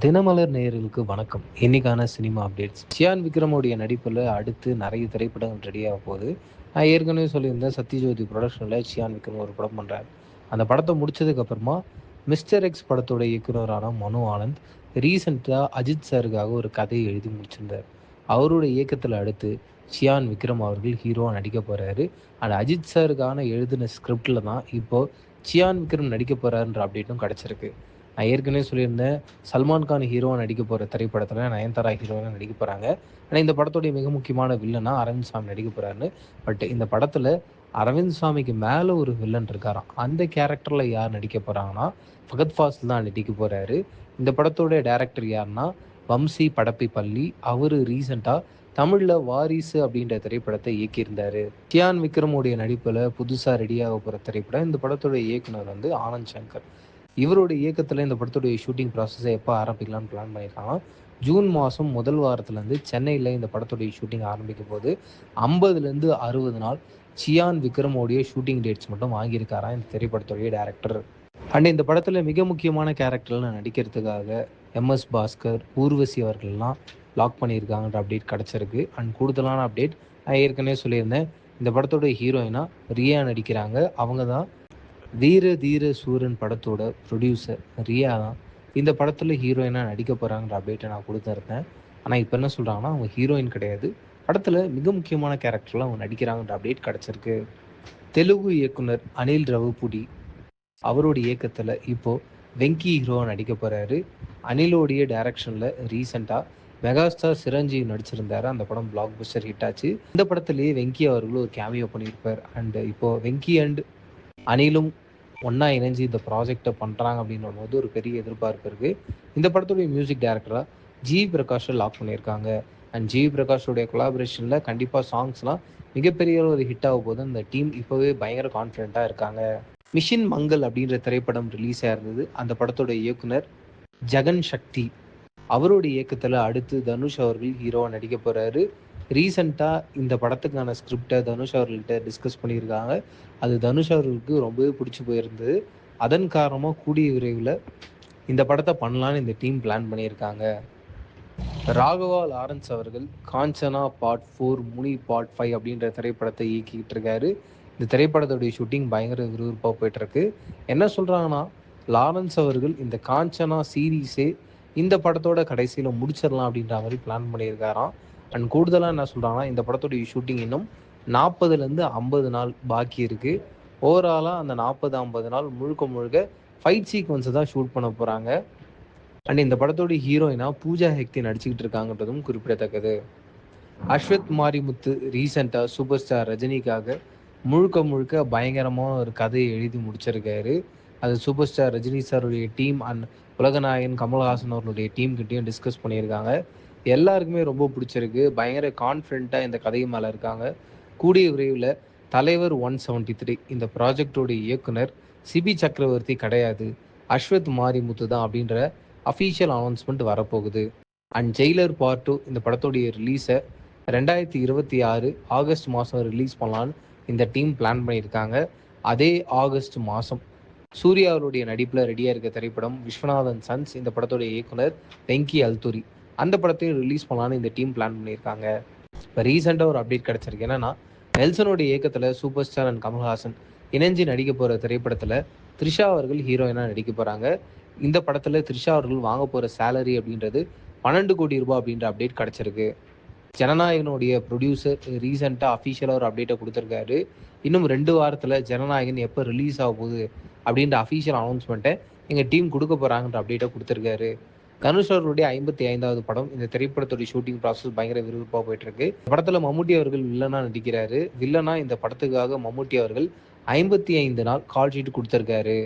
தினமலர் நேயர்களுக்கு வணக்கம். இன்னைக்கான சினிமா அப்டேட்ஸ். சியான் விக்ரமோடைய நடிப்பில் அடுத்து நிறைய திரைப்படங்கள் ரெடியாக போகுது. நான் ஏற்கனவே சொல்லியிருந்தேன், சத்யஜோதி ப்ரொடக்ஷனில் சியான் விக்ரம் ஒரு படம் பண்ணுறாரு. அந்த படத்தை முடிச்சதுக்கு அப்புறமா மிஸ்டர் எக்ஸ் படத்தோட இயக்குனரான மனு ஆனந்த் ரீசெண்டாக அஜித் சாருக்காக ஒரு கதையை எழுதி முடிச்சிருந்தார். அவரோட இயக்கத்தில் அடுத்து சியான் விக்ரம் அவர்கள் ஹீரோவாக நடிக்க போகிறாரு. அண்ட் அஜித் சாருக்கான எழுதின ஸ்கிரிப்டில் தான் இப்போது சியான் விக்ரம் நடிக்க போகிறாருன்ற அப்டேட்டும் கிடச்சிருக்கு. நான் ஏற்கனவே சொல்லியிருந்தேன், சல்மான் கான் ஹீரோவாக நடிக்க போகிற திரைப்படத்தில் நயன்தாரா ஹீரோவாக நடிக்க போகிறாங்க. ஆனால் இந்த படத்துடைய மிக முக்கியமான வில்லனாக அரவிந்த் சாமி நடிக்க போகிறாருன்னு. பட் இந்த படத்தில் அரவிந்த் சாமிக்கு மேலே ஒரு வில்லன் இருக்காராம். அந்த கேரக்டரில் யார் நடிக்க போகிறாங்கன்னா ஃபகத் ஃபாசில் தான் நடிக்க போகிறாரு. இந்த படத்தோட டைரக்டர் யாருன்னா வம்சி படப்பை பள்ளி. அவர் ரீசெண்டாக தமிழில் வாரிசு அப்படின்ற திரைப்படத்தை இயக்கியிருந்தார். சியான் விக்ரமுடைய நடிப்பில் புதுசாக ரெடியாக போகிற திரைப்படம். இந்த படத்தோட இயக்குனர் ஆனந்த் சங்கர். இவருடைய இயக்கத்தில் இந்த படத்துடைய ஷூட்டிங் ப்ராசஸை எப்போ ஆரம்பிக்கலாம்னு பிளான் பண்ணியிருக்காங்க. ஜூன் மாதம் முதல் வாரத்துலேருந்து சென்னையில் இந்த படத்துடைய ஷூட்டிங் ஆரம்பிக்கும் போது 50லேருந்து 60 நாள் சியான் விக்ரமோடைய ஷூட்டிங் டேட்ஸ் மட்டும் வாங்கியிருக்காராம் இந்த திரைப்படத்துடைய டேரக்டர். அண்ட் இந்த படத்தில் மிக முக்கியமான கேரக்டரில் நடிக்கிறதுக்காக எம்எஸ் பாஸ்கர், ஊர்வசி அவர்கள்லாம் லாக் பண்ணியிருக்காங்கன்ற அப்டேட் கிடச்சிருக்கு. அண்ட் கூடுதலான அப்டேட் நான் ஏற்கனவே சொல்லியிருந்தேன், இந்த படத்தோட ஹீரோயினாக ரியா நடிக்கிறாங்க. அவங்க தான் வீர தீர சூரன் படத்தோட ப்ரொடியூசர் ரியா தான் இந்த படத்தில் ஹீரோயினாக நடிக்க போகிறாங்கிற அப்டேட்டை நான் கொடுத்துருந்தேன். ஆனால் இப்போ என்ன சொல்கிறாங்கன்னா, அவங்க ஹீரோயின் கிடையாது, படத்தில் மிக முக்கியமான கேரக்டரில் அவங்க நடிக்கிறாங்கன்ற அப்டேட் கிடச்சிருக்கு. தெலுங்கு இயக்குனர் அனில் ரவுபுடி அவருடைய இயக்கத்தில் இப்போது வெங்கி ஹீரோவாக நடிக்க போகிறாரு. அனிலோடைய டைரக்ஷனில் ரீசெண்டாக மெகாஸ்டார் சிரஞ்சீவி நடிச்சிருந்தாரு. அந்த படம் பிளாக் பஸ்டர் ஹிட் ஆச்சு. இந்த படத்துலேயே வெங்கி அவர்களும் ஒரு கேமியோ பண்ணியிருப்பார். அண்ட் இப்போது வெங்கி அண்ட் அனிலும் ஒன்றா இணைஞ்சு இந்த ப்ராஜெக்டை பண்ணுறாங்க அப்படின்னு போது ஒரு பெரிய எதிர்பார்ப்பு இருக்குது. இந்த படத்துடைய மியூசிக் டைரக்டராக ஜி பிரகாஷை லாக் பண்ணியிருக்காங்க. அண்ட் ஜி பிரகாஷோடைய கொலாபரேஷனில் கண்டிப்பாக சாங்ஸ்லாம் மிகப்பெரிய ஒரு ஹிட் ஆக போது அந்த டீம் இப்போவே பயங்கர கான்ஃபிடென்ட்டாக இருக்காங்க. மிஷின் மங்கள் அப்படின்ற திரைப்படம் ரிலீஸ் ஆயிருந்தது. அந்த படத்தோட இயக்குனர் ஜெகன் சக்தி அவருடைய இயக்கத்தில் அடுத்து தனுஷ் அவர்கள் ஹீரோவாக நடிக்க போகிறாரு. ரீசெண்டாக இந்த படத்துக்கான ஸ்கிரிப்டை தனுஷ் அவர்கள்ட்ட டிஸ்கஸ் பண்ணியிருக்காங்க. அது தனுஷ் அவர்களுக்கு ரொம்பவே பிடிச்சி போயிருந்தது. அதன் காரணமாக கூடிய விரைவில் இந்த படத்தை பண்ணலான்னு இந்த டீம் பிளான் பண்ணியிருக்காங்க. ராகவா லாரன்ஸ் அவர்கள் காஞ்சனா பார்ட் 4 முனி பார்ட் 5 அப்படின்ற திரைப்படத்தை இயக்கிக்கிட்டு இருக்காரு. இந்த திரைப்படத்துடைய ஷூட்டிங் பயங்கர விறுவிறுப்பாக போயிட்டுருக்கு. என்ன சொல்கிறாங்கன்னா, லாரன்ஸ் அவர்கள் இந்த காஞ்சனா சீரீஸே இந்த படத்தோட கடைசியில் முடிச்சிடலாம் அப்படின்ற மாதிரி பிளான் பண்ணியிருக்காராம். அண்ட் கூடுதலாக என்ன சொல்கிறாங்கன்னா, இந்த படத்துடைய ஷூட்டிங் இன்னும் 40லேருந்து 50 நாள் பாக்கி இருக்குது. ஓவராலாக அந்த 40-50 நாள் முழுக்க முழுக்க ஃபைட் சீக்வன்ஸை தான் ஷூட் பண்ண போகிறாங்க. அண்ட் இந்த படத்தோட ஹீரோயினா பூஜா ஹெக்டே நடிச்சுக்கிட்டு இருக்காங்கன்றதும் குறிப்பிடத்தக்கது. அஸ்வத் மாரிமுத்து ரீசெண்டாக சூப்பர் ஸ்டார் ரஜினிக்காக முழுக்க முழுக்க பயங்கரமான ஒரு கதையை எழுதி முடிச்சிருக்காரு. அது சூப்பர் ஸ்டார் ரஜினி சாருடைய டீம் அண்ட் உலகநாயகன் கமல்ஹாசன் அவர்களுடைய டீம் கிட்டேயும் டிஸ்கஸ் பண்ணியிருக்காங்க. எல்லாருக்குமே ரொம்ப பிடிச்சிருக்கு. பயங்கர கான்ஃபிடென்ட்டாக இந்த கதை மேலே இருக்காங்க. கூடிய விரைவில் தலைவர் 173 இந்த ப்ராஜெக்டோடைய இயக்குனர் சிபி சக்கரவர்த்தி கிடையாது, அஸ்வத் மாரிமுத்து தான் அப்படின்ற அஃபீஷியல் அனௌன்ஸ்மெண்ட் வரப்போகுது. அண்ட் ஜெயிலர் பார்ட் 2 இந்த படத்தோடைய ரிலீஸை 2026 ஆகஸ்ட் மாதம் ரிலீஸ் பண்ணலான்னு இந்த டீம் பிளான் பண்ணியிருக்காங்க. அதே ஆகஸ்ட் மாதம் சூர்யா அவருடைய நடிப்பில் ரெடியாக இருக்க திரைப்படம் விஸ்வநாதன் சன்ஸ். இந்த படத்தோடைய இயக்குனர் வெங்கி அல்துரி. அந்த படத்தையும் ரிலீஸ் பண்ணலான்னு இந்த டீம் பிளான் பண்ணியிருக்காங்க. இப்போ ரீசெண்டாக ஒரு அப்டேட் கிடச்சிருக்கு. என்னன்னா, நெல்சனுடைய இயக்கத்தில் சூப்பர் ஸ்டார் அண்ட் கமல்ஹாசன் இணைஞ்சு நடிக்க போகிற திரைப்படத்தில் த்ரிஷா அவர்கள் ஹீரோயினாக நடிக்க போகிறாங்க. இந்த படத்தில் த்ரிஷா அவர்கள் வாங்க போகிற சேலரி அப்படின்றது 12 கோடி ரூபாய் அப்படின்ற அப்டேட் கிடச்சிருக்கு. ஜனநாயகனுடைய ப்ரொடியூசர் ரீசெண்டாக அஃபீஷியலாக ஒரு அப்டேட்டை கொடுத்துருக்காரு. இன்னும் 2 வாரத்தில் ஜனநாயகன் எப்போ ரிலீஸ் ஆக போகுது அப்படின்ற அஃபீஷியல் அனௌன்ஸ்மெண்ட்டை எங்கள் டீம் கொடுக்க போகிறாங்கன்ற அப்டேட்டை கொடுத்துருக்காரு. தனுஷ் அவர்களுடைய 55வது படம். இந்த திரைப்படத்துடைய ஷூட்டிங் ப்ராசஸ் பயங்கர விறுவிறுப்பாக போயிட்டுருக்கு. படத்தில் மம்முட்டி அவர்கள் வில்லனாக நடிக்கிறாரு. வில்லனாக இந்த படத்துக்காக மம்முட்டி அவர்கள் 55 நாள் கால் ஷீட் கொடுத்துருக்காரு.